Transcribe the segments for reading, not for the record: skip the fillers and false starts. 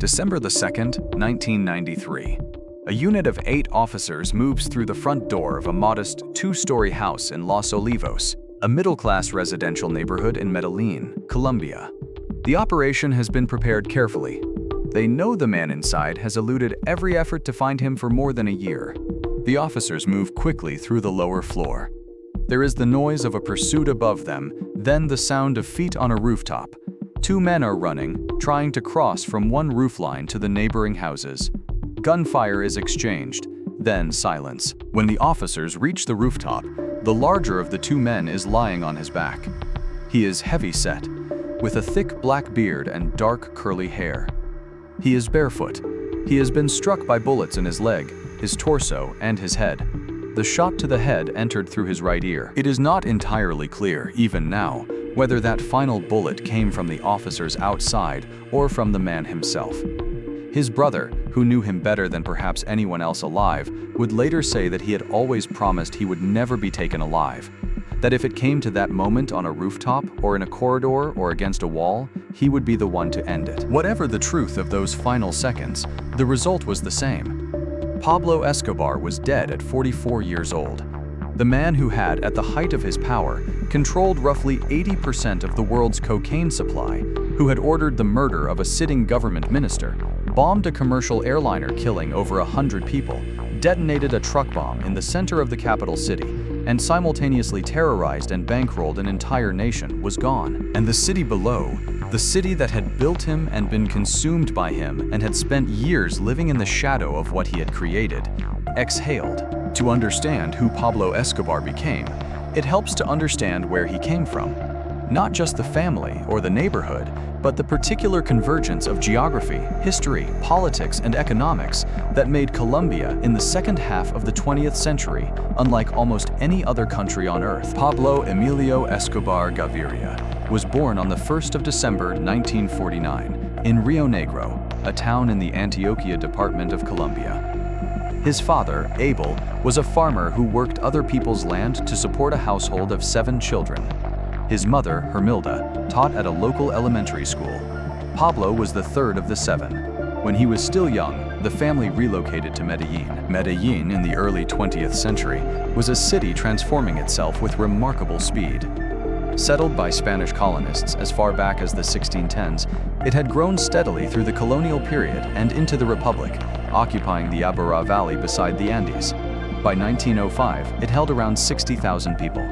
December the 2nd, 1993. A unit of 8 officers moves through the front door of a modest 2-story house in Los Olivos, a middle-class residential neighborhood in Medellín, Colombia. The operation has been prepared carefully. They know the man inside has eluded every effort to find him for more than a year. The officers move quickly through the lower floor. There is the noise of a pursuit above them, then the sound of feet on a rooftop. 2 men are running, trying to cross from one roofline to the neighboring houses. Gunfire is exchanged, then silence. When the officers reach the rooftop, the larger of the 2 men is lying on his back. He is heavy-set, with a thick black beard and dark curly hair. He is barefoot. He has been struck by bullets in his leg, his torso, and his head. The shot to the head entered through his right ear. It is not entirely clear, even now, whether that final bullet came from the officers outside or from the man himself. His brother, who knew him better than perhaps anyone else alive, would later say that he had always promised he would never be taken alive, that if it came to that moment on a rooftop or in a corridor or against a wall, he would be the one to end it. Whatever the truth of those final seconds, the result was the same. Pablo Escobar was dead at 44 years old. The man who had, at the height of his power, controlled roughly 80% of the world's cocaine supply, who had ordered the murder of a sitting government minister, bombed a commercial airliner killing over 100 people, detonated a truck bomb in the center of the capital city, and simultaneously terrorized and bankrolled an entire nation, was gone. And the city below, the city that had built him and been consumed by him and had spent years living in the shadow of what he had created, exhaled. To understand who Pablo Escobar became, it helps to understand where he came from. Not just the family or the neighborhood, but the particular convergence of geography, history, politics, and economics that made Colombia in the second half of the 20th century unlike almost any other country on earth. Pablo Emilio Escobar Gaviria was born on the 1st of December 1949 in Rio Negro, a town in the Antioquia department of Colombia. His father, Abel, was a farmer who worked other people's land to support a household of 7 children. His mother, Hermilda, taught at a local elementary school. Pablo was the 3rd of the 7. When he was still young, the family relocated to Medellín. Medellín, in the early 20th century, was a city transforming itself with remarkable speed. Settled by Spanish colonists as far back as the 1610s, it had grown steadily through the colonial period and into the Republic, occupying the Aburrá Valley beside the Andes. By 1905, it held around 60,000 people.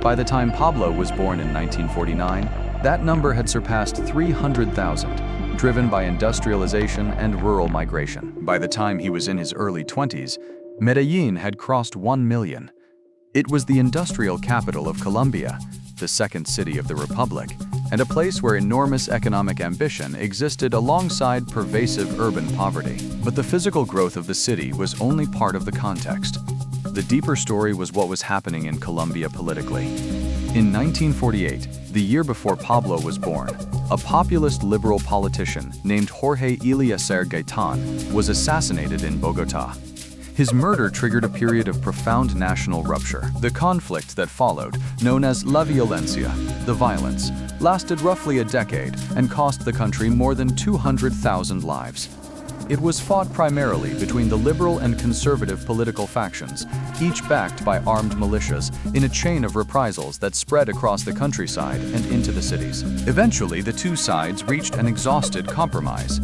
By the time Pablo was born in 1949, that number had surpassed 300,000, driven by industrialization and rural migration. By the time he was in his early 20s, Medellín had crossed 1 million. It was the industrial capital of Colombia, the second city of the Republic, and a place where enormous economic ambition existed alongside pervasive urban poverty. But the physical growth of the city was only part of the context. The deeper story was what was happening in Colombia politically. In 1948, the year before Pablo was born, a populist liberal politician named Jorge Eliezer Gaitán was assassinated in Bogotá. His murder triggered a period of profound national rupture. The conflict that followed, known as la violencia, the violence, lasted roughly a decade and cost the country more than 200,000 lives. It was fought primarily between the liberal and conservative political factions, each backed by armed militias in a chain of reprisals that spread across the countryside and into the cities. Eventually, the 2 sides reached an exhausted compromise.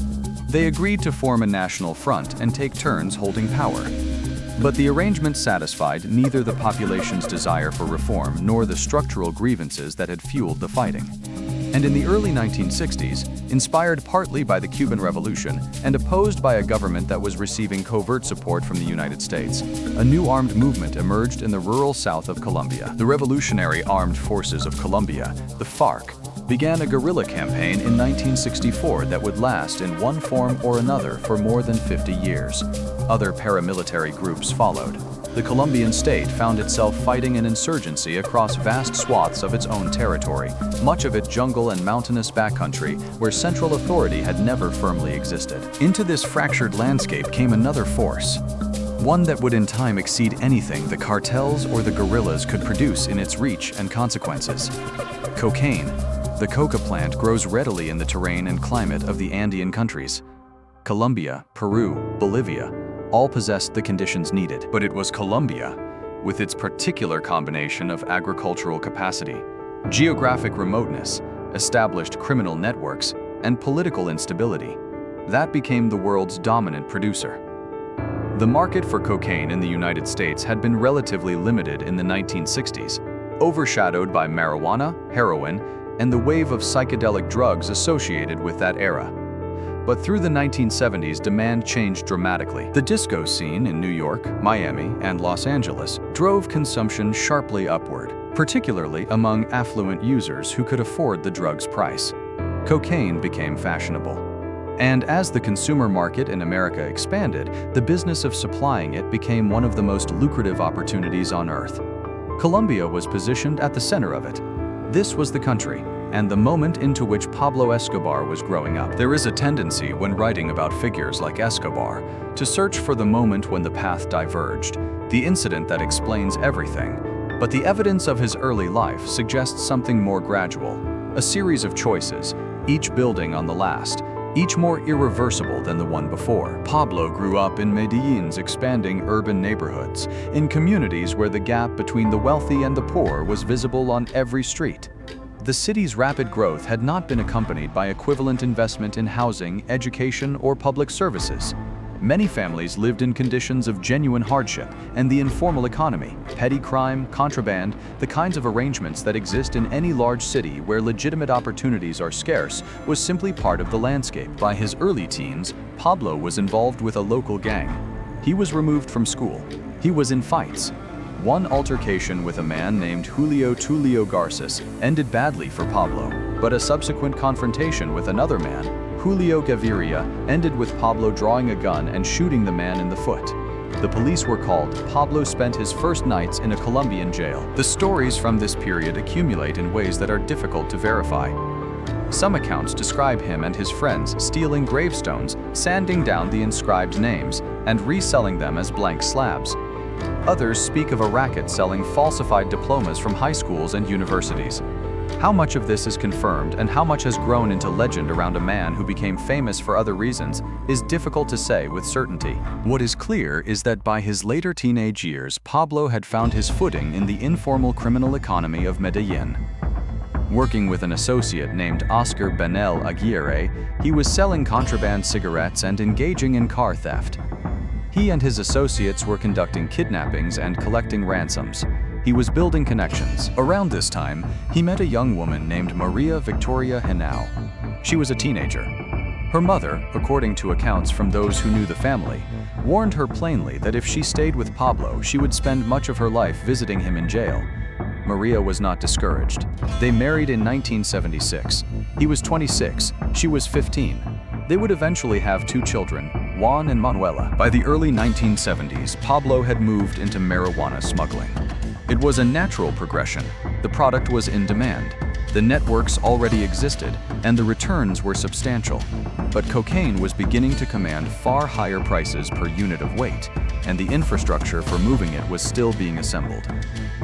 They agreed to form a national front and take turns holding power. But the arrangement satisfied neither the population's desire for reform nor the structural grievances that had fueled the fighting. And in the early 1960s, inspired partly by the Cuban Revolution and opposed by a government that was receiving covert support from the United States, a new armed movement emerged in the rural south of Colombia. The Revolutionary Armed Forces of Colombia, the FARC, began a guerrilla campaign in 1964 that would last in one form or another for more than 50 years. Other paramilitary groups followed. The Colombian state found itself fighting an insurgency across vast swaths of its own territory, much of it jungle and mountainous backcountry where central authority had never firmly existed. Into this fractured landscape came another force, one that would in time exceed anything the cartels or the guerrillas could produce in its reach and consequences. Cocaine. The coca plant grows readily in the terrain and climate of the Andean countries. Colombia, Peru, Bolivia, all possessed the conditions needed. But it was Colombia, with its particular combination of agricultural capacity, geographic remoteness, established criminal networks, and political instability, that became the world's dominant producer. The market for cocaine in the United States had been relatively limited in the 1960s, overshadowed by marijuana, heroin, and the wave of psychedelic drugs associated with that era. But through the 1970s, demand changed dramatically. The disco scene in New York, Miami, and Los Angeles drove consumption sharply upward, particularly among affluent users who could afford the drug's price. Cocaine became fashionable. And as the consumer market in America expanded, the business of supplying it became one of the most lucrative opportunities on earth. Colombia was positioned at the center of it. This was the country, and the moment into which Pablo Escobar was growing up. There is a tendency when writing about figures like Escobar to search for the moment when the path diverged, the incident that explains everything. But the evidence of his early life suggests something more gradual, a series of choices, each building on the last, each more irreversible than the one before. Pablo grew up in Medellin's expanding urban neighborhoods, in communities where the gap between the wealthy and the poor was visible on every street. The city's rapid growth had not been accompanied by equivalent investment in housing, education, or public services. Many families lived in conditions of genuine hardship, and the informal economy, petty crime, contraband, the kinds of arrangements that exist in any large city where legitimate opportunities are scarce, was simply part of the landscape. By his early teens, Pablo was involved with a local gang. He was removed from school. He was in fights. One altercation with a man named Julio Tulio Garces ended badly for Pablo, but a subsequent confrontation with another man, Julio Gaviria, ended with Pablo drawing a gun and shooting the man in the foot. The police were called. Pablo spent his first nights in a Colombian jail. The stories from this period accumulate in ways that are difficult to verify. Some accounts describe him and his friends stealing gravestones, sanding down the inscribed names, and reselling them as blank slabs. Others speak of a racket selling falsified diplomas from high schools and universities. How much of this is confirmed and how much has grown into legend around a man who became famous for other reasons is difficult to say with certainty. What is clear is that by his later teenage years, Pablo had found his footing in the informal criminal economy of Medellín. Working with an associate named Oscar Benel Aguirre, he was selling contraband cigarettes and engaging in car theft. He and his associates were conducting kidnappings and collecting ransoms. He was building connections. Around this time, he met a young woman named Maria Victoria Henao. She was a teenager. Her mother, according to accounts from those who knew the family, warned her plainly that if she stayed with Pablo, she would spend much of her life visiting him in jail. Maria was not discouraged. They married in 1976. He was 26, she was 15. They would eventually have 2 children, Juan and Manuela. By the early 1970s, Pablo had moved into marijuana smuggling. It was a natural progression. The product was in demand. The networks already existed, and the returns were substantial. But cocaine was beginning to command far higher prices per unit of weight, and the infrastructure for moving it was still being assembled.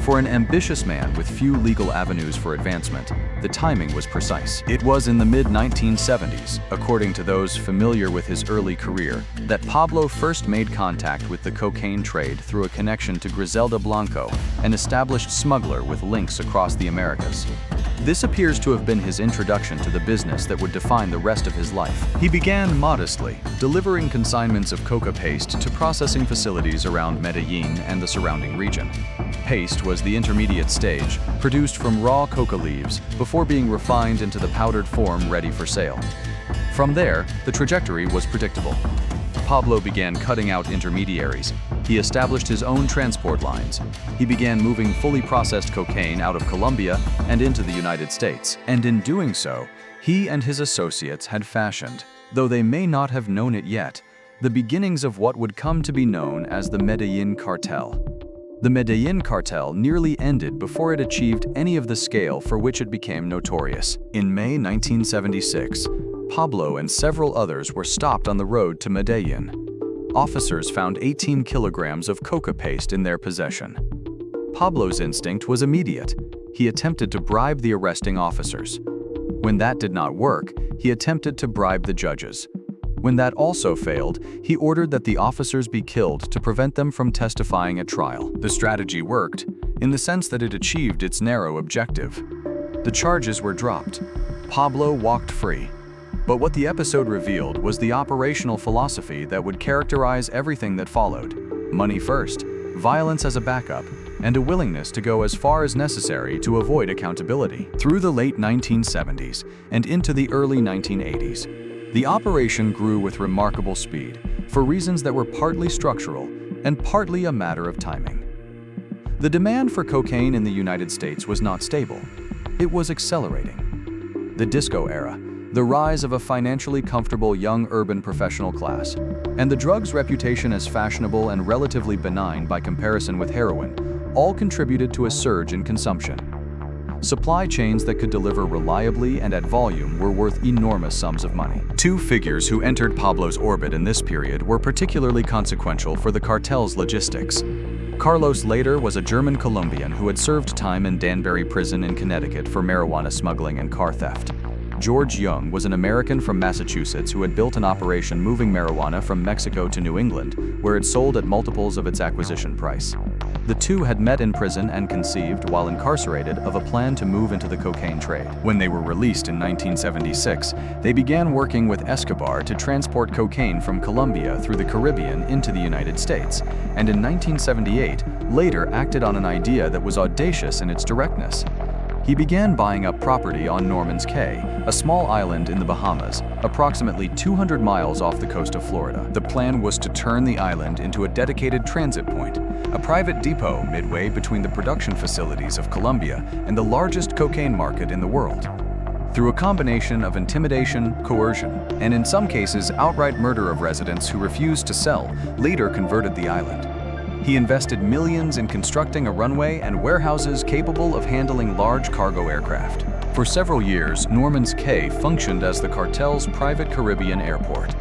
For an ambitious man with few legal avenues for advancement, the timing was precise. It was in the mid-1970s, according to those familiar with his early career, that Pablo first made contact with the cocaine trade through a connection to Griselda Blanco, an established smuggler with links across the Americas. This appears to have been his introduction to the business that would define the rest of his life. He began modestly, delivering consignments of coca paste to processing facilities around Medellín and the surrounding region. Paste was the intermediate stage, produced from raw coca leaves before being refined into the powdered form ready for sale. From there, the trajectory was predictable. Pablo began cutting out intermediaries. He established his own transport lines. He began moving fully processed cocaine out of Colombia and into the United States. And in doing so, he and his associates had fashioned, though they may not have known it yet, the beginnings of what would come to be known as the Medellín Cartel. The Medellín Cartel nearly ended before it achieved any of the scale for which it became notorious. In May 1976, Pablo and several others were stopped on the road to Medellín. Officers found 18 kilograms of coca paste in their possession. Pablo's instinct was immediate. He attempted to bribe the arresting officers. When that did not work, he attempted to bribe the judges. When that also failed, he ordered that the officers be killed to prevent them from testifying at trial. The strategy worked, in the sense that it achieved its narrow objective. The charges were dropped. Pablo walked free. But what the episode revealed was the operational philosophy that would characterize everything that followed. Money first, violence as a backup, and a willingness to go as far as necessary to avoid accountability. Through the late 1970s and into the early 1980s, the operation grew with remarkable speed for reasons that were partly structural and partly a matter of timing. The demand for cocaine in the United States was not stable. It was accelerating. The disco era, the rise of a financially comfortable young urban professional class, and the drug's reputation as fashionable and relatively benign by comparison with heroin, all contributed to a surge in consumption. Supply chains that could deliver reliably and at volume were worth enormous sums of money. Two figures who entered Pablo's orbit in this period were particularly consequential for the cartel's logistics. Carlos later was a German Colombian who had served time in Danbury Prison in Connecticut for marijuana smuggling and car theft. George Young was an American from Massachusetts who had built an operation moving marijuana from Mexico to New England, where it sold at multiples of its acquisition price. The two had met in prison and conceived, while incarcerated, of a plan to move into the cocaine trade. When they were released in 1976, they began working with Escobar to transport cocaine from Colombia through the Caribbean into the United States, and in 1978, later acted on an idea that was audacious in its directness. He began buying up property on Norman's Cay, a small island in the Bahamas, approximately 200 miles off the coast of Florida. The plan was to turn the island into a dedicated transit point, a private depot midway between the production facilities of Colombia and the largest cocaine market in the world. Through a combination of intimidation, coercion, and in some cases outright murder of residents who refused to sell, later converted the island. He invested millions in constructing a runway and warehouses capable of handling large cargo aircraft. For several years, Norman's Cay functioned as the cartel's private Caribbean airport.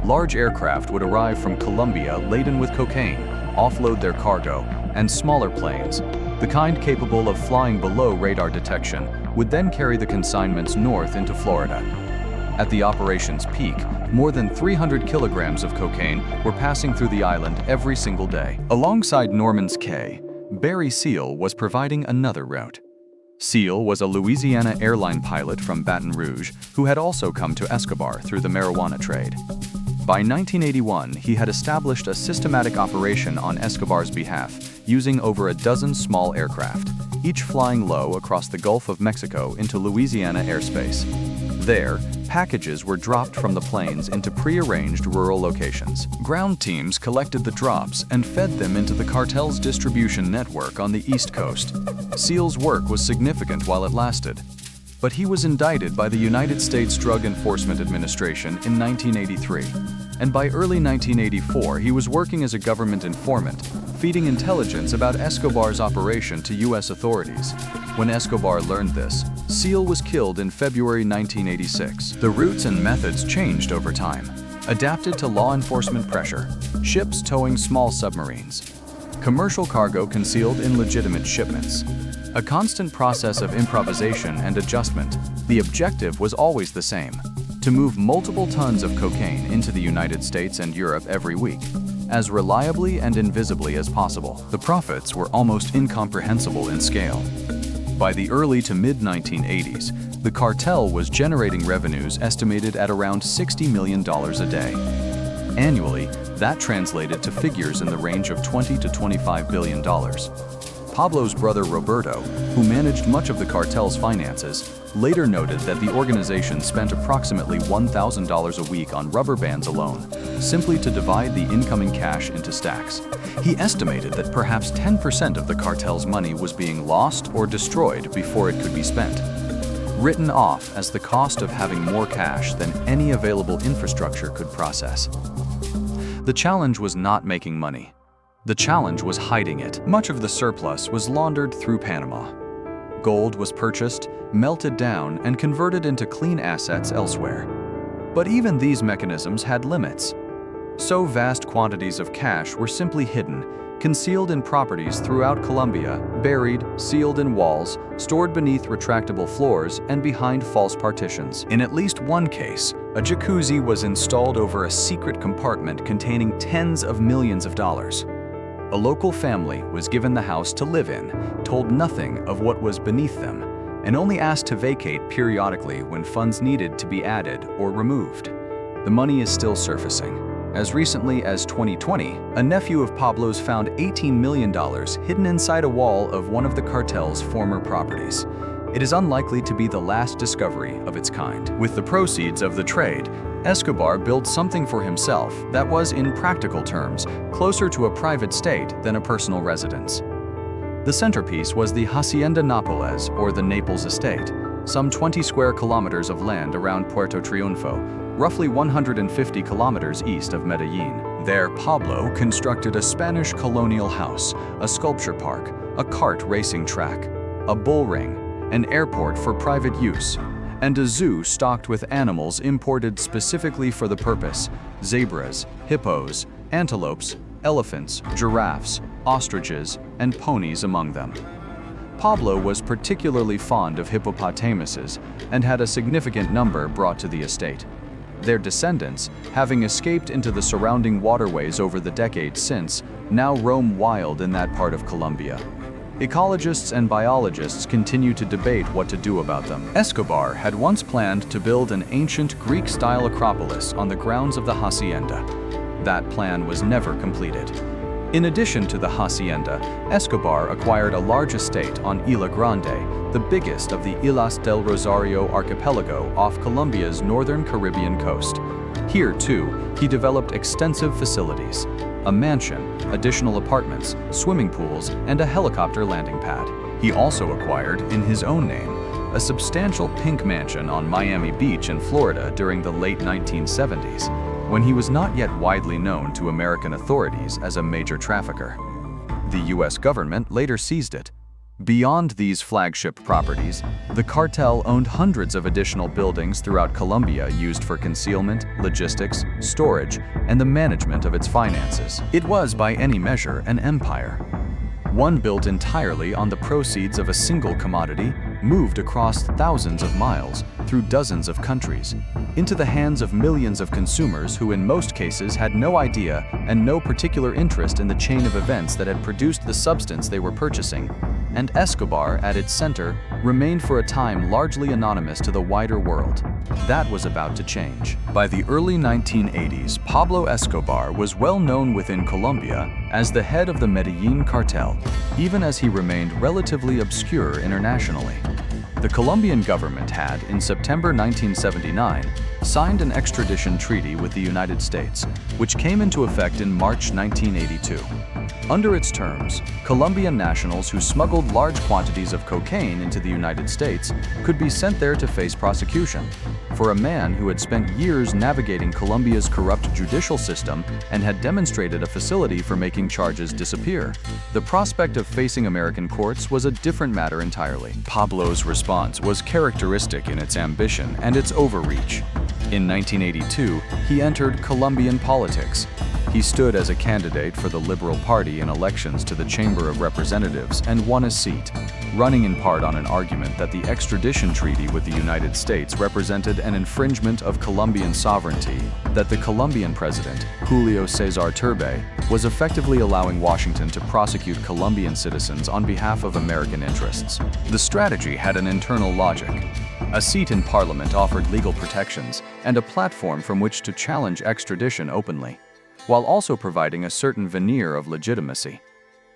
Large aircraft would arrive from Colombia laden with cocaine, offload their cargo, and smaller planes, the kind capable of flying below radar detection, would then carry the consignments north into Florida. At the operation's peak, more than 300 kilograms of cocaine were passing through the island every single day. Alongside Norman's Cay, Barry Seal was providing another route. Seal was a Louisiana airline pilot from Baton Rouge who had also come to Escobar through the marijuana trade. By 1981, he had established a systematic operation on Escobar's behalf, using over a dozen small aircraft, each flying low across the Gulf of Mexico into Louisiana airspace. There, packages were dropped from the planes into pre-arranged rural locations. Ground teams collected the drops and fed them into the cartel's distribution network on the East Coast. Seal's work was significant while it lasted, but he was indicted by the United States Drug Enforcement Administration in 1983, and by early 1984 he was working as a government informant, feeding intelligence about Escobar's operation to U.S. authorities. When Escobar learned this, Seal was killed in February 1986. The routes and methods changed over time, adapted to law enforcement pressure, ships towing small submarines, commercial cargo concealed in legitimate shipments. A constant process of improvisation and adjustment, the objective was always the same: to move multiple tons of cocaine into the United States and Europe every week, as reliably and invisibly as possible. The profits were almost incomprehensible in scale. By the early to mid-1980s, the cartel was generating revenues estimated at around $60 million a day. Annually, that translated to figures in the range of $20 to $25 billion. Pablo's brother Roberto, who managed much of the cartel's finances, later noted that the organization spent approximately $1,000 a week on rubber bands alone, simply to divide the incoming cash into stacks. He estimated that perhaps 10% of the cartel's money was being lost or destroyed before it could be spent, written off as the cost of having more cash than any available infrastructure could process. The challenge was not making money. The challenge was hiding it. Much of the surplus was laundered through Panama. Gold was purchased, melted down, and converted into clean assets elsewhere. But even these mechanisms had limits. So vast quantities of cash were simply hidden, concealed in properties throughout Colombia, buried, sealed in walls, stored beneath retractable floors, and behind false partitions. In at least one case, a jacuzzi was installed over a secret compartment containing tens of millions of dollars. A local family was given the house to live in, told nothing of what was beneath them, and only asked to vacate periodically when funds needed to be added or removed. The money is still surfacing. As recently as 2020, a nephew of Pablo's found $18 million hidden inside a wall of one of the cartel's former properties. It is unlikely to be the last discovery of its kind. With the proceeds of the trade, Escobar built something for himself that was, in practical terms, closer to a private state than a personal residence. The centerpiece was the Hacienda Nápoles, or the Naples estate, some 20 square kilometers of land around Puerto Triunfo, roughly 150 kilometers east of Medellín. There, Pablo constructed a Spanish colonial house, a sculpture park, a kart racing track, a bull ring, an airport for private use, and a zoo stocked with animals imported specifically for the purpose: zebras, hippos, antelopes, elephants, giraffes, ostriches, and ponies among them. Pablo was particularly fond of hippopotamuses and had a significant number brought to the estate. Their descendants, having escaped into the surrounding waterways over the decades since, now roam wild in that part of Colombia. Ecologists and biologists continue to debate what to do about them. Escobar had once planned to build an ancient Greek-style acropolis on the grounds of the hacienda. That plan was never completed. In addition to the hacienda, Escobar acquired a large estate on Isla Grande, the biggest of the Islas del Rosario archipelago off Colombia's northern Caribbean coast. Here, too, he developed extensive facilities: a mansion, additional apartments, swimming pools, and a helicopter landing pad. He also acquired, in his own name, a substantial pink mansion on Miami Beach in Florida during the late 1970s, when he was not yet widely known to American authorities as a major trafficker. The U.S. government later seized it. Beyond these flagship properties, the cartel owned hundreds of additional buildings throughout Colombia used for concealment, logistics, storage, and the management of its finances. It was, by any measure, an empire. One built entirely on the proceeds of a single commodity, moved across thousands of miles, through dozens of countries, into the hands of millions of consumers who in most cases had no idea and no particular interest in the chain of events that had produced the substance they were purchasing. And Escobar, at its center, remained for a time largely anonymous to the wider world. That was about to change. By the early 1980s, Pablo Escobar was well known within Colombia as the head of the Medellín Cartel, even as he remained relatively obscure internationally. The Colombian government had, in September 1979, signed an extradition treaty with the United States, which came into effect in March 1982. Under its terms, Colombian nationals who smuggled large quantities of cocaine into the United States could be sent there to face prosecution. For a man who had spent years navigating Colombia's corrupt judicial system and had demonstrated a facility for making charges disappear, the prospect of facing American courts was a different matter entirely. Pablo's response was characteristic in its ambition and its overreach. In 1982, he entered Colombian politics. He stood as a candidate for the Liberal Party in elections to the Chamber of Representatives and won a seat, running in part on an argument that the extradition treaty with the United States represented an infringement of Colombian sovereignty, that the Colombian president, Julio Cesar Turbay, was effectively allowing Washington to prosecute Colombian citizens on behalf of American interests. The strategy had an internal logic. A seat in Parliament offered legal protections and a platform from which to challenge extradition openly, while also providing a certain veneer of legitimacy.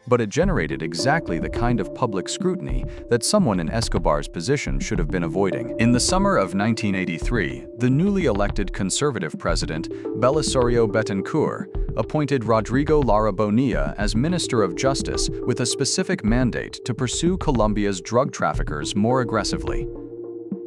But it generated exactly the kind of public scrutiny that someone in Escobar's position should have been avoiding. In the summer of 1983, the newly elected conservative president, Belisario Betancourt, appointed Rodrigo Lara Bonilla as Minister of Justice with a specific mandate to pursue Colombia's drug traffickers more aggressively.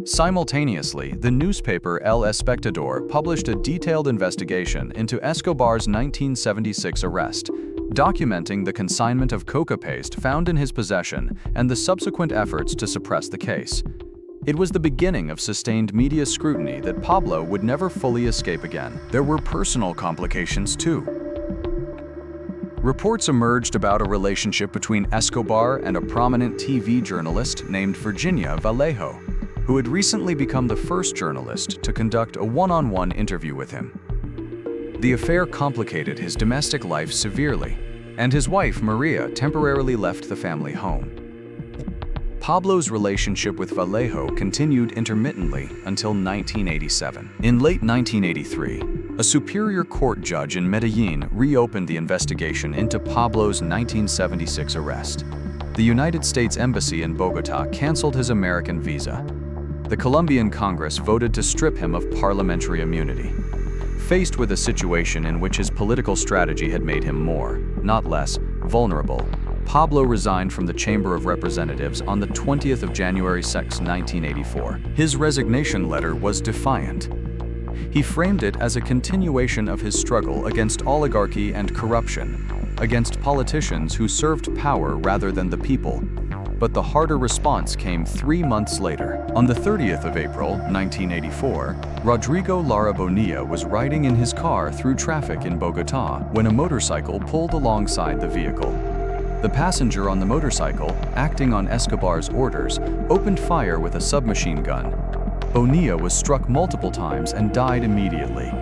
Simultaneously, the newspaper El Espectador published a detailed investigation into Escobar's 1976 arrest, documenting the consignment of coca paste found in his possession and the subsequent efforts to suppress the case. It was the beginning of sustained media scrutiny that Pablo would never fully escape again. There were personal complications too. Reports emerged about a relationship between Escobar and a prominent TV journalist named Virginia Vallejo, who had recently become the first journalist to conduct a one-on-one interview with him. The affair complicated his domestic life severely, and his wife, Maria, temporarily left the family home. Pablo's relationship with Vallejo continued intermittently until 1987. In late 1983, a superior court judge in Medellín reopened the investigation into Pablo's 1976 arrest. The United States Embassy in Bogotá canceled his American visa. The Colombian Congress voted to strip him of parliamentary immunity. Faced with a situation in which his political strategy had made him more, not less, vulnerable, Pablo resigned from the Chamber of Representatives on the 20th of January 6, 1984. His resignation letter was defiant. He framed it as a continuation of his struggle against oligarchy and corruption, against politicians who served power rather than the people. But the harder response came 3 months later. On the 30th of April, 1984, Rodrigo Lara Bonilla was riding in his car through traffic in Bogotá when a motorcycle pulled alongside the vehicle. The passenger on the motorcycle, acting on Escobar's orders, opened fire with a submachine gun. Bonilla was struck multiple times and died immediately.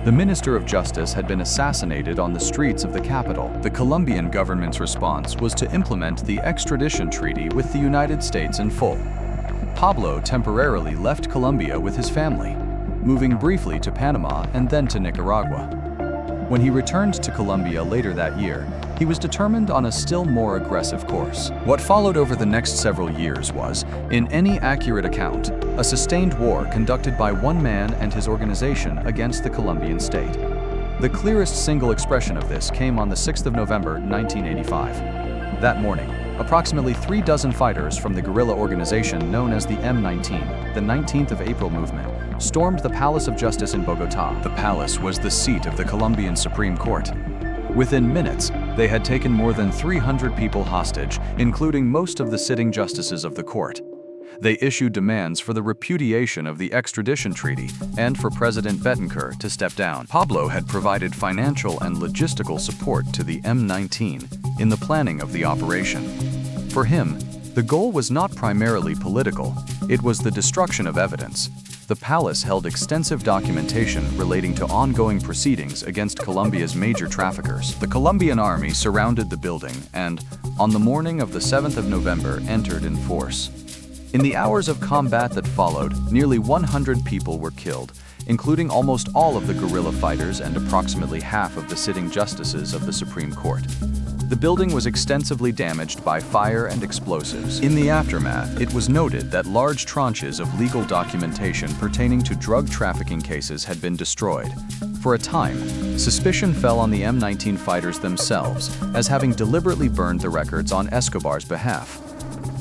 The Minister of Justice had been assassinated on the streets of the capital. The Colombian government's response was to implement the extradition treaty with the United States in full. Pablo temporarily left Colombia with his family, moving briefly to Panama and then to Nicaragua. When he returned to Colombia later that year, he was determined on a still more aggressive course. What followed over the next several years was, in any accurate account, a sustained war conducted by one man and his organization against the Colombian state. The clearest single expression of this came on the 6th of November, 1985. That morning, approximately 36 fighters from the guerrilla organization known as the M19, the 19th of April movement, stormed the Palace of Justice in Bogotá. The palace was the seat of the Colombian Supreme Court. Within minutes, they had taken more than 300 people hostage, including most of the sitting justices of the court. They issued demands for the repudiation of the extradition treaty and for President Betancourt to step down. Pablo had provided financial and logistical support to the M19 in the planning of the operation. For him, the goal was not primarily political, it was the destruction of evidence. The palace held extensive documentation relating to ongoing proceedings against Colombia's major traffickers. The Colombian army surrounded the building and, on the morning of the 7th of November, entered in force. In the hours of combat that followed, nearly 100 people were killed, including almost all of the guerrilla fighters and approximately half of the sitting justices of the Supreme Court. The building was extensively damaged by fire and explosives. In the aftermath, it was noted that large tranches of legal documentation pertaining to drug trafficking cases had been destroyed. For a time, suspicion fell on the M19 fighters themselves as having deliberately burned the records on Escobar's behalf.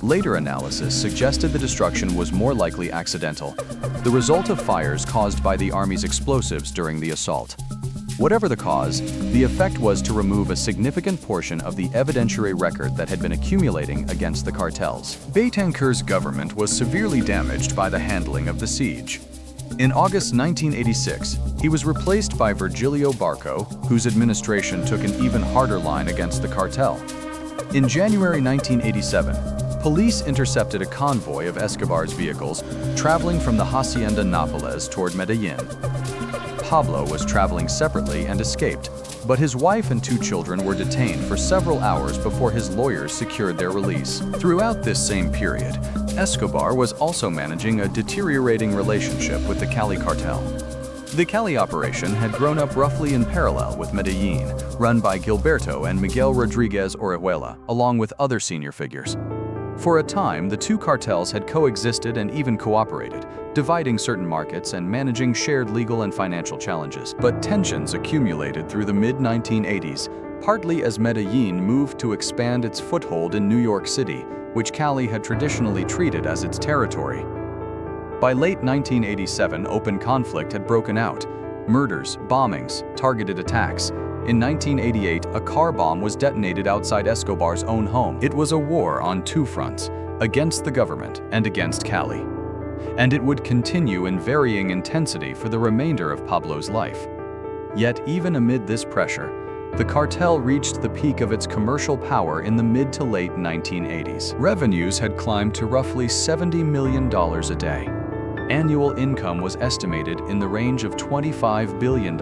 Later analysis suggested the destruction was more likely accidental, the result of fires caused by the army's explosives during the assault. Whatever the cause, the effect was to remove a significant portion of the evidentiary record that had been accumulating against the cartels. Betancourt's government was severely damaged by the handling of the siege. In August 1986, he was replaced by Virgilio Barco, whose administration took an even harder line against the cartel. In January 1987, police intercepted a convoy of Escobar's vehicles traveling from the Hacienda Nápoles toward Medellín. Pablo was traveling separately and escaped, but his wife and 2 children were detained for several hours before his lawyers secured their release. Throughout this same period, Escobar was also managing a deteriorating relationship with the Cali cartel. The Cali operation had grown up roughly in parallel with Medellín, run by Gilberto and Miguel Rodríguez Orihuela, along with other senior figures. For a time, the 2 cartels had coexisted and even cooperated, dividing certain markets and managing shared legal and financial challenges. But tensions accumulated through the mid-1980s, partly as Medellín moved to expand its foothold in New York City, which Cali had traditionally treated as its territory. By late 1987, open conflict had broken out. Murders, bombings, targeted attacks. In 1988, a car bomb was detonated outside Escobar's own home. It was a war on 2 fronts, against the government and against Cali. And it would continue in varying intensity for the remainder of Pablo's life. Yet even amid this pressure, The cartel reached the peak of its commercial power in the mid to late 1980s. Revenues had climbed to roughly $70 million a day. Annual income was estimated in the range of $25 billion,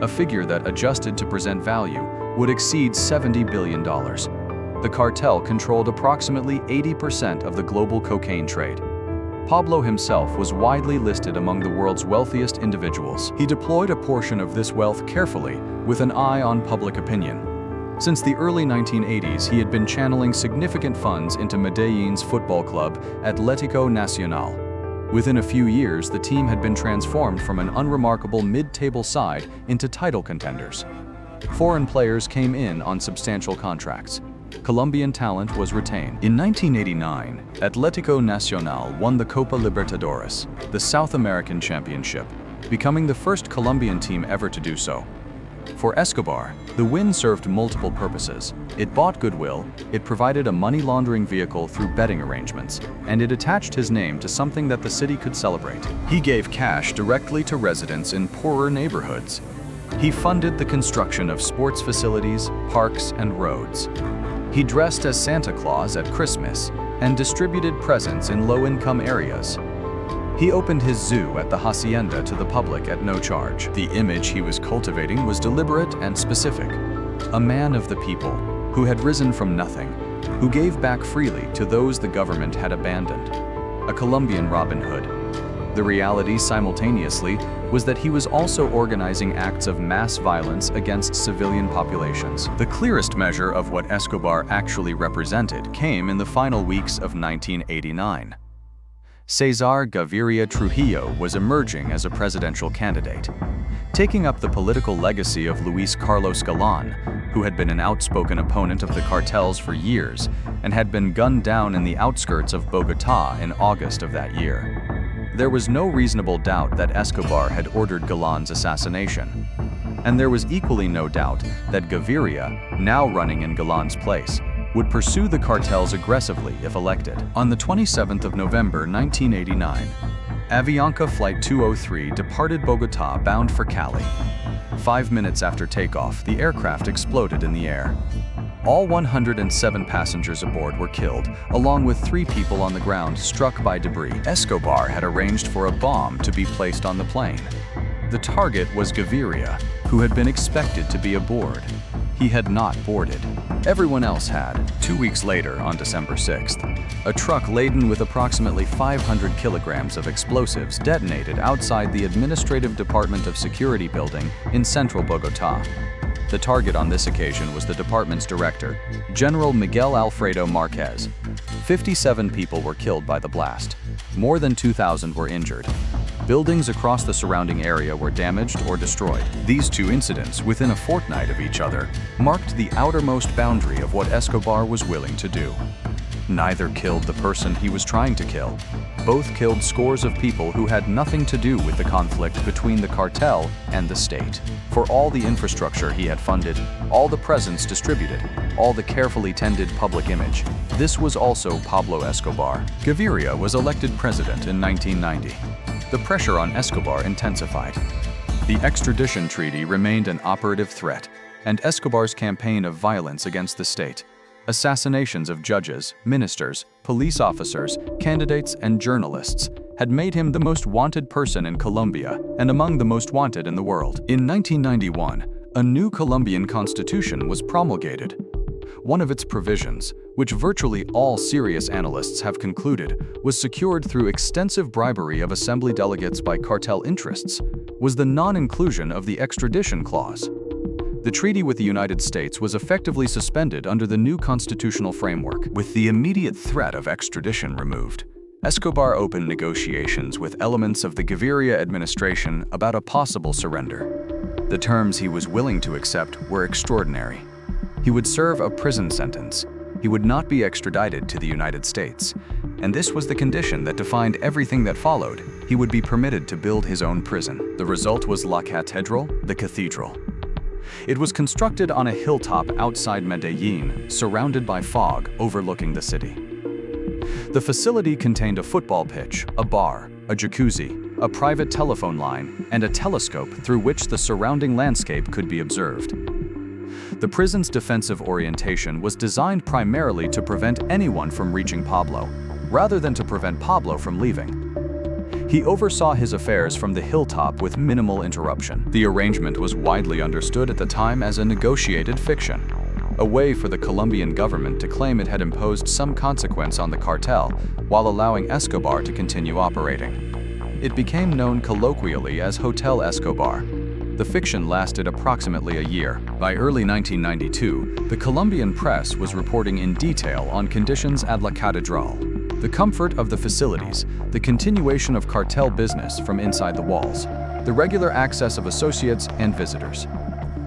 a figure that, adjusted to present value, would exceed $70 billion. The cartel controlled approximately 80% of the global cocaine trade. Pablo himself was widely listed among the world's wealthiest individuals. He deployed a portion of this wealth carefully, with an eye on public opinion. Since the early 1980s, he had been channeling significant funds into Medellin's football club, Atlético Nacional. Within a few years, the team had been transformed from an unremarkable mid-table side into title contenders. Foreign players came in on substantial contracts. Colombian talent was retained. In 1989, Atlético Nacional won the Copa Libertadores, the South American Championship, becoming the first Colombian team ever to do so. For Escobar, the win served multiple purposes. It bought goodwill, it provided a money laundering vehicle through betting arrangements, and it attached his name to something that the city could celebrate. He gave cash directly to residents in poorer neighborhoods. He funded the construction of sports facilities, parks, and roads. He dressed as Santa Claus at Christmas and distributed presents in low-income areas. He opened his zoo at the hacienda to the public at no charge. The image he was cultivating was deliberate and specific. A man of the people, who had risen from nothing, who gave back freely to those the government had abandoned. A Colombian Robin Hood. The reality, simultaneously, was that he was also organizing acts of mass violence against civilian populations. The clearest measure of what Escobar actually represented came in the final weeks of 1989. Cesar Gaviria Trujillo was emerging as a presidential candidate, taking up the political legacy of Luis Carlos Galán, who had been an outspoken opponent of the cartels for years and had been gunned down in the outskirts of Bogotá in August of that year. There was no reasonable doubt that Escobar had ordered Galán's assassination, and there was equally no doubt that Gaviria, now running in Galán's place, would pursue the cartels aggressively if elected. On the 27th of November 1989, Avianca Flight 203 departed Bogotá bound for Cali. 5 minutes after takeoff, the aircraft exploded in the air. All 107 passengers aboard were killed, along with 3 people on the ground struck by debris. Escobar had arranged for a bomb to be placed on the plane. The target was Gaviria, who had been expected to be aboard. He had not boarded. Everyone else had. 2 weeks later, on December 6th, a truck laden with approximately 500 kilograms of explosives detonated outside the Administrative Department of Security building in central Bogotá. The target on this occasion was the department's director, General Miguel Alfredo Marquez. 57 people were killed by the blast. More than 2,000 were injured. Buildings across the surrounding area were damaged or destroyed. These 2 incidents, within a fortnight of each other, marked the outermost boundary of what Escobar was willing to do. Neither killed the person he was trying to kill. Both killed scores of people who had nothing to do with the conflict between the cartel and the state. For all the infrastructure he had funded, all the presents distributed, all the carefully tended public image, this was also Pablo Escobar. Gaviria was elected president in 1990. The pressure on Escobar intensified. The extradition treaty remained an operative threat, and Escobar's campaign of violence against the state, assassinations of judges, ministers, police officers, candidates, and journalists, had made him the most wanted person in Colombia and among the most wanted in the world. In 1991, a new Colombian constitution was promulgated. One of its provisions, which virtually all serious analysts have concluded was secured through extensive bribery of assembly delegates by cartel interests, was the non-inclusion of the extradition clause. The treaty with the United States was effectively suspended under the new constitutional framework. With the immediate threat of extradition removed, Escobar opened negotiations with elements of the Gaviria administration about a possible surrender. The terms he was willing to accept were extraordinary. He would serve a prison sentence. He would not be extradited to the United States. And this was the condition that defined everything that followed. He would be permitted to build his own prison. The result was La Catedral, the cathedral. It was constructed on a hilltop outside Medellín, surrounded by fog, overlooking the city. The facility contained a football pitch, a bar, a jacuzzi, a private telephone line, and a telescope through which the surrounding landscape could be observed. The prison's defensive orientation was designed primarily to prevent anyone from reaching Pablo, rather than to prevent Pablo from leaving. He oversaw his affairs from the hilltop with minimal interruption. The arrangement was widely understood at the time as a negotiated fiction, a way for the Colombian government to claim it had imposed some consequence on the cartel while allowing Escobar to continue operating. It became known colloquially as Hotel Escobar. The fiction lasted approximately a year. By early 1992, the Colombian press was reporting in detail on conditions at La Catedral, the comfort of the facilities, the continuation of cartel business from inside the walls, the regular access of associates and visitors.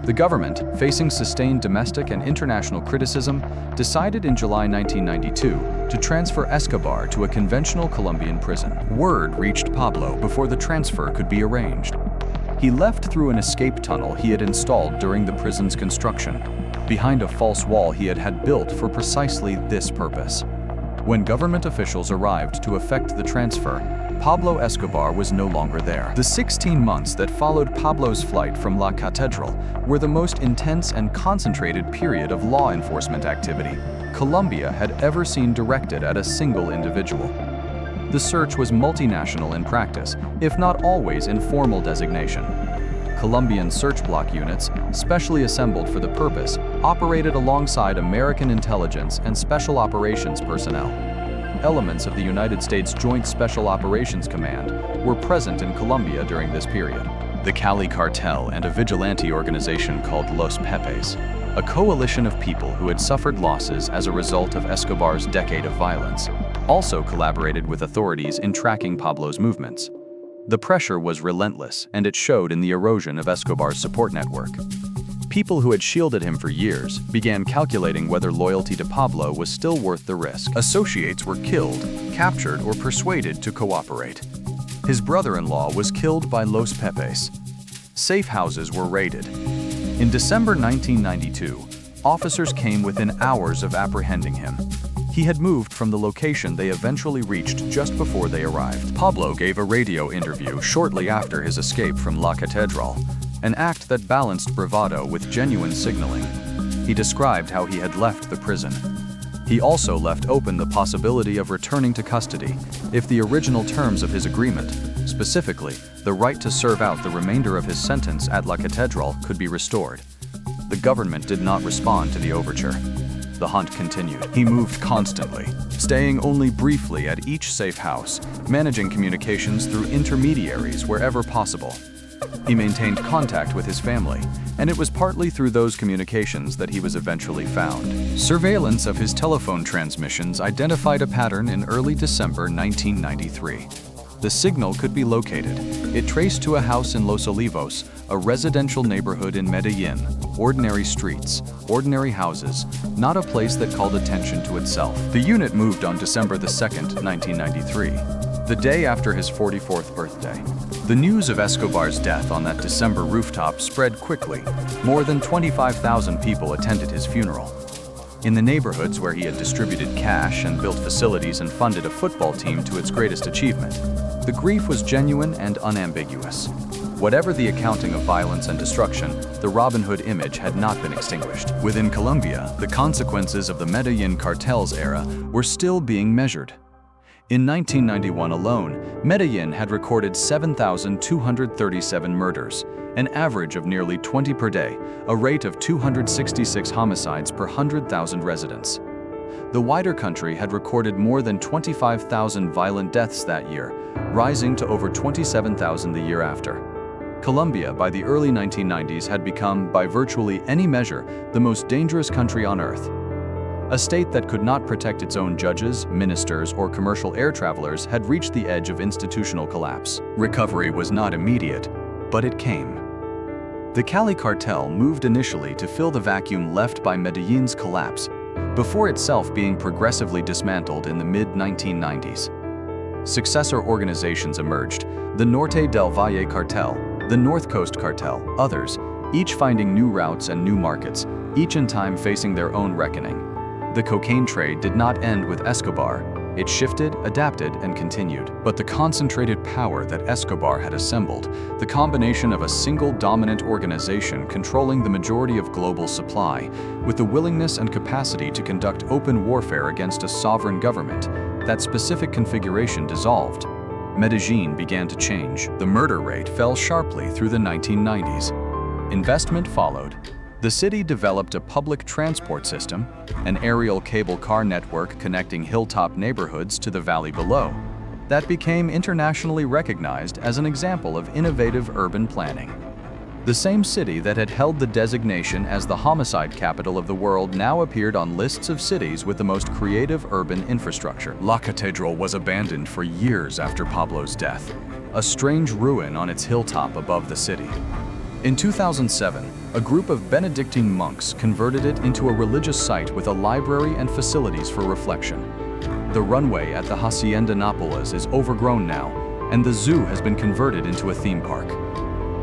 The government, facing sustained domestic and international criticism, decided in July 1992 to transfer Escobar to a conventional Colombian prison. Word reached Pablo before the transfer could be arranged. He left through an escape tunnel he had installed during the prison's construction, behind a false wall he had built for precisely this purpose. When government officials arrived to effect the transfer, Pablo Escobar was no longer there. The 16 months that followed Pablo's flight from La Catedral were the most intense and concentrated period of law enforcement activity Colombia had ever seen directed at a single individual. The search was multinational in practice, if not always in formal designation. Colombian search block units, specially assembled for the purpose, operated alongside American intelligence and special operations personnel. Elements of the United States Joint Special Operations Command were present in Colombia during this period. The Cali Cartel and a vigilante organization called Los Pepes, a coalition of people who had suffered losses as a result of Escobar's decade of violence, also collaborated with authorities in tracking Pablo's movements. The pressure was relentless, and it showed in the erosion of Escobar's support network. People who had shielded him for years began calculating whether loyalty to Pablo was still worth the risk. Associates were killed, captured, or persuaded to cooperate. His brother-in-law was killed by Los Pepes. Safe houses were raided. In December 1992, officers came within hours of apprehending him. He had moved from the location they eventually reached just before they arrived. Pablo gave a radio interview shortly after his escape from La Catedral, an act that balanced bravado with genuine signaling. He described how he had left the prison. He also left open the possibility of returning to custody if the original terms of his agreement, specifically the right to serve out the remainder of his sentence at La Catedral, could be restored. The government did not respond to the overture. The hunt continued. He moved constantly, staying only briefly at each safe house, managing communications through intermediaries wherever possible. He maintained contact with his family, and it was partly through those communications that he was eventually found. Surveillance of his telephone transmissions identified a pattern in early December 1993. The signal could be located. It traced to a house in Los Olivos, a residential neighborhood in Medellín, ordinary streets, ordinary houses, not a place that called attention to itself. The unit moved on December 2, 1993, the day after his 44th birthday. The news of Escobar's death on that December rooftop spread quickly. More than 25,000 people attended his funeral. In the neighborhoods where he had distributed cash and built facilities and funded a football team to its greatest achievement, the grief was genuine and unambiguous. Whatever the accounting of violence and destruction, the Robin Hood image had not been extinguished. Within Colombia, the consequences of the Medellín Cartel's era were still being measured. In 1991 alone, Medellín had recorded 7,237 murders, an average of nearly 20 per day, a rate of 266 homicides per 100,000 residents. The wider country had recorded more than 25,000 violent deaths that year, rising to over 27,000 the year after. Colombia, by the early 1990s, had become, by virtually any measure, the most dangerous country on earth. A state that could not protect its own judges, ministers, or commercial air travelers had reached the edge of institutional collapse. Recovery was not immediate, but it came. The Cali Cartel moved initially to fill the vacuum left by Medellín's collapse, before itself being progressively dismantled in the mid-1990s. Successor organizations emerged: the Norte del Valle Cartel, the North Coast Cartel, others, each finding new routes and new markets, each in time facing their own reckoning. The cocaine trade did not end with Escobar. It shifted, adapted, and continued. But the concentrated power that Escobar had assembled, the combination of a single dominant organization controlling the majority of global supply, with the willingness and capacity to conduct open warfare against a sovereign government, that specific configuration dissolved. Medellín began to change. The murder rate fell sharply through the 1990s. Investment followed. The city developed a public transport system, an aerial cable car network connecting hilltop neighborhoods to the valley below, that became internationally recognized as an example of innovative urban planning. The same city that had held the designation as the homicide capital of the world now appeared on lists of cities with the most creative urban infrastructure. La Catedral was abandoned for years after Pablo's death, a strange ruin on its hilltop above the city. In 2007, a group of Benedictine monks converted it into a religious site with a library and facilities for reflection. The runway at the Hacienda Nápoles is overgrown now, and the zoo has been converted into a theme park.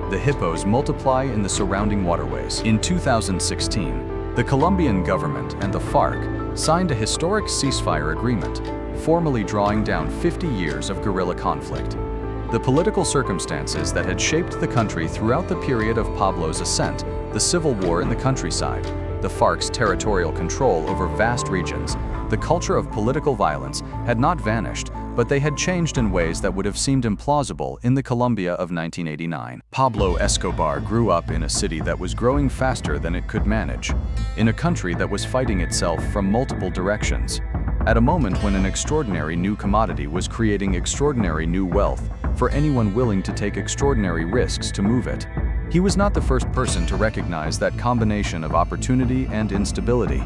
The hippos multiply in the surrounding waterways. In 2016, the Colombian government and the FARC signed a historic ceasefire agreement, formally drawing down 50 years of guerrilla conflict. The political circumstances that had shaped the country throughout the period of Pablo's ascent, the civil war in the countryside, the FARC's territorial control over vast regions, the culture of political violence had not vanished, but they had changed in ways that would have seemed implausible in the Colombia of 1989. Pablo Escobar grew up in a city that was growing faster than it could manage, in a country that was fighting itself from multiple directions, at a moment when an extraordinary new commodity was creating extraordinary new wealth for anyone willing to take extraordinary risks to move it. He was not the first person to recognize that combination of opportunity and instability.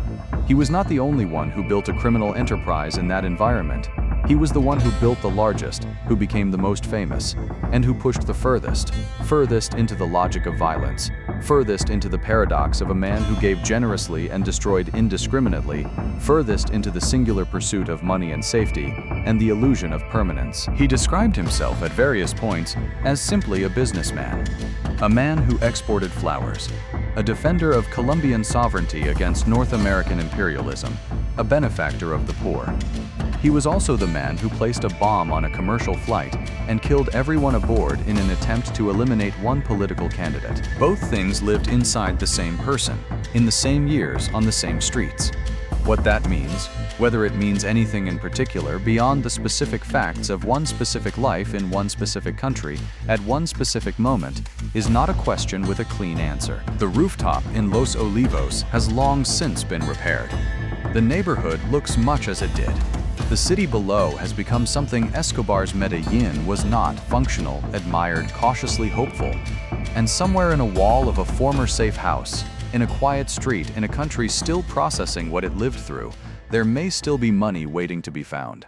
He was not the only one who built a criminal enterprise in that environment. He was the one who built the largest, who became the most famous, and who pushed the furthest into the logic of violence, furthest into the paradox of a man who gave generously and destroyed indiscriminately, furthest into the singular pursuit of money and safety, and the illusion of permanence. He described himself at various points as simply a businessman, a man who exported flowers, a defender of Colombian sovereignty against North American imperialism, a benefactor of the poor. He was also the man who placed a bomb on a commercial flight and killed everyone aboard in an attempt to eliminate one political candidate. Both things lived inside the same person, in the same years, on the same streets. What that means, whether it means anything in particular beyond the specific facts of one specific life in one specific country at one specific moment, is not a question with a clean answer. The rooftop in Los Olivos has long since been repaired. The neighborhood looks much as it did. The city below has become something Escobar's Medellín was not: functional, admired, cautiously hopeful. And somewhere in a wall of a former safe house, in a quiet street in a country still processing what it lived through, there may still be money waiting to be found.